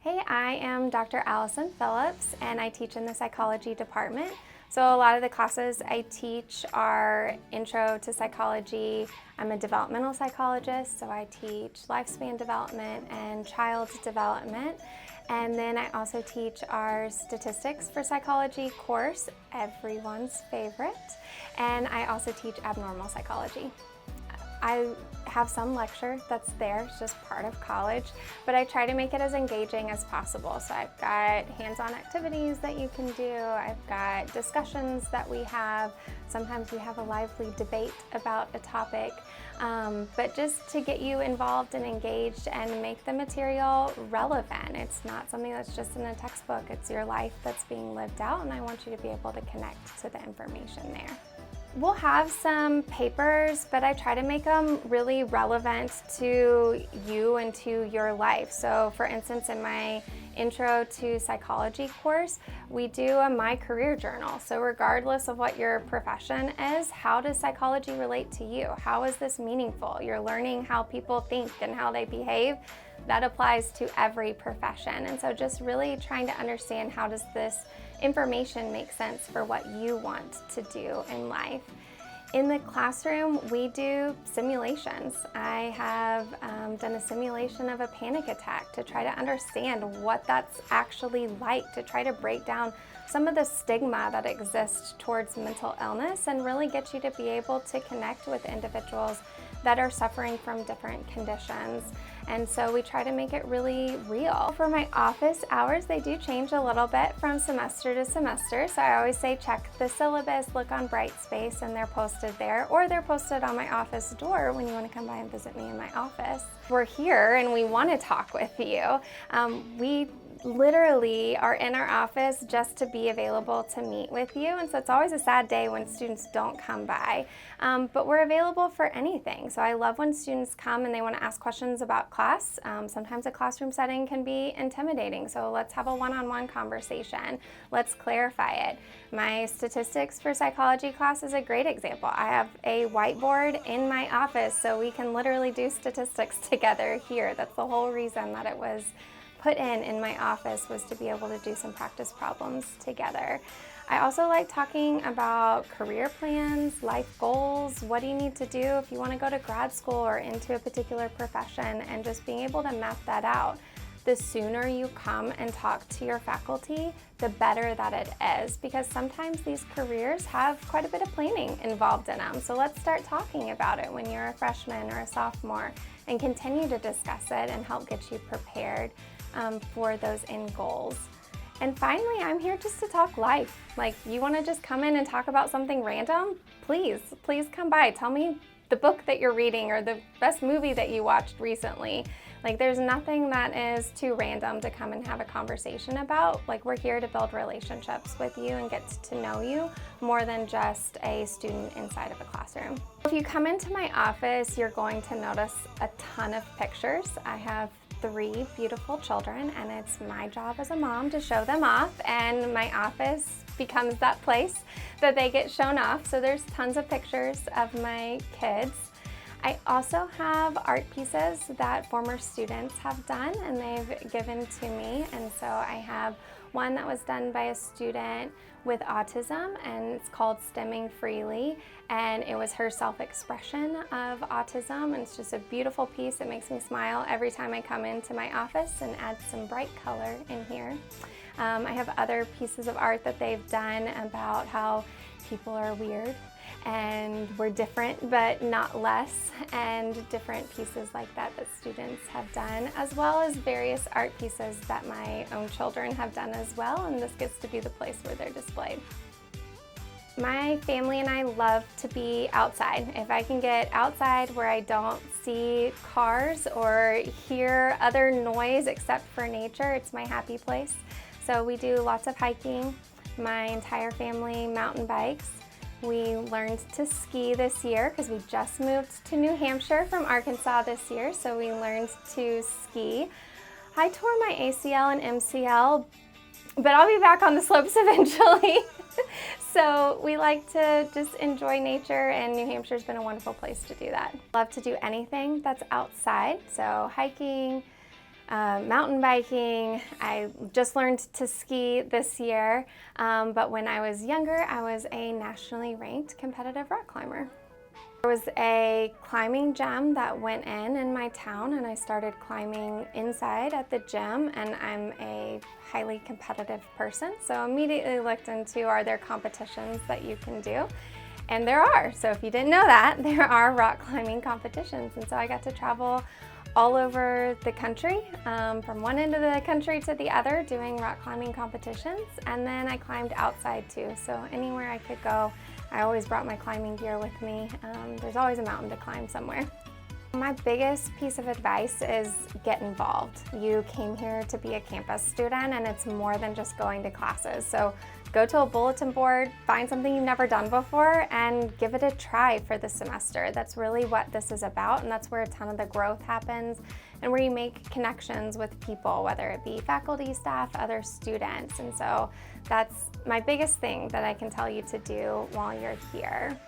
Hey, I am Dr. Allison Phillips, and I teach in the psychology department. So a lot of the classes I teach are intro to psychology. I'm a developmental psychologist, so I teach lifespan development and child development. And then I also teach our statistics for psychology course, everyone's favorite. And I also teach abnormal psychology. I have some lecture that's there, it's just part of college, but I try to make it as engaging as possible. So I've got hands-on activities that you can do, I've got discussions that we have, sometimes we have a lively debate about a topic, but just to get you involved and engaged and make the material relevant. It's not something that's just in a textbook, it's your life that's being lived out, and I want you to be able to connect to the information there. We'll have some papers, but I try to make them really relevant to you and to your life. So for instance, in my intro to psychology course, we do a My Career Journal. So regardless of what your profession is, how does psychology relate to you? How is this meaningful? You're learning how people think and how they behave. That applies to every profession. And so just really trying to understand, how does this information make sense for what you want to do in life. In the classroom, we do simulations. I have done a simulation of a panic attack to try to understand what that's actually like, to try to break down some of the stigma that exists towards mental illness and really get you to be able to connect with individuals that are suffering from different conditions. And so we try to make it really real. For my office hours, they do change a little bit from semester to semester. So I always say check the syllabus, look on Brightspace, and they're posted there, or they're posted on my office door when you want to come by and visit me in my office. We're here and we want to talk with you. We literally are in our office just to be available to meet with you, and so it's always a sad day when students don't come by, but we're available for anything. So I love when students come and they want to ask questions about class. Sometimes a classroom setting can be intimidating, so let's have a one-on-one conversation. Let's clarify it. My statistics for psychology class is a great example. I have a whiteboard in my office, so we can literally do statistics together here. That's the whole reason that it was put in my office, was to be able to do some practice problems together. I also like talking about career plans, life goals, what do you need to do if you want to go to grad school or into a particular profession, and just being able to map that out. The sooner you come and talk to your faculty, the better that it is, because sometimes these careers have quite a bit of planning involved in them. So let's start talking about it when you're a freshman or a sophomore and continue to discuss it and help get you prepared for those end goals. And finally, I'm here just to talk life. Like, you want to just come in and talk about something random? Please come by. Tell me the book that you're reading or the best movie that you watched recently. Like, there's nothing that is too random to come and have a conversation about. Like, we're here to build relationships with you and get to know you more than just a student inside of a classroom. If you come into my office, you're going to notice a ton of pictures. I have 3 beautiful children, and it's my job as a mom to show them off, and my office becomes that place that they get shown off. So there's tons of pictures of my kids. I also have art pieces that former students have done and they've given to me, and so I have one that was done by a student with autism, and it's called Stemming Freely, and it was her self-expression of autism, and it's just a beautiful piece. It makes me smile every time I come into my office and adds some bright color in here. I have other pieces of art that they've done about how people are weird and we're different but not less, and different pieces like that that students have done, as well as various art pieces that my own children have done as well, and this gets to be the place where they're displayed. My family and I love to be outside. If I can get outside where I don't see cars or hear other noise except for nature, it's my happy place. So we do lots of hiking. My entire family mountain bikes. We learned to ski this year because we just moved to New Hampshire from Arkansas this year, so we learned to ski. I tore my ACL and MCL, but I'll be back on the slopes eventually. So we like to just enjoy nature, and New Hampshire's been a wonderful place to do that. Love to do anything that's outside, so hiking, mountain biking. I just learned to ski this year, but when I was younger, I was a nationally ranked competitive rock climber. There was a climbing gym that went in my town, and I started climbing inside at the gym, and I'm a highly competitive person, so immediately looked into, are there competitions that you can do? And there are. So if you didn't know that, there are rock climbing competitions, and so I got to travel all over the country, from one end of the country to the other, doing rock climbing competitions, and then I climbed outside too, so anywhere I could go, I always brought my climbing gear with me. There's always a mountain to climb somewhere. My biggest piece of advice is get involved. You came here to be a campus student, and it's more than just going to classes. So go to a bulletin board, find something you've never done before, and give it a try for the semester. That's really what this is about, and that's where a ton of the growth happens and where you make connections with people, whether it be faculty, staff, other students. And so that's my biggest thing that I can tell you to do while you're here.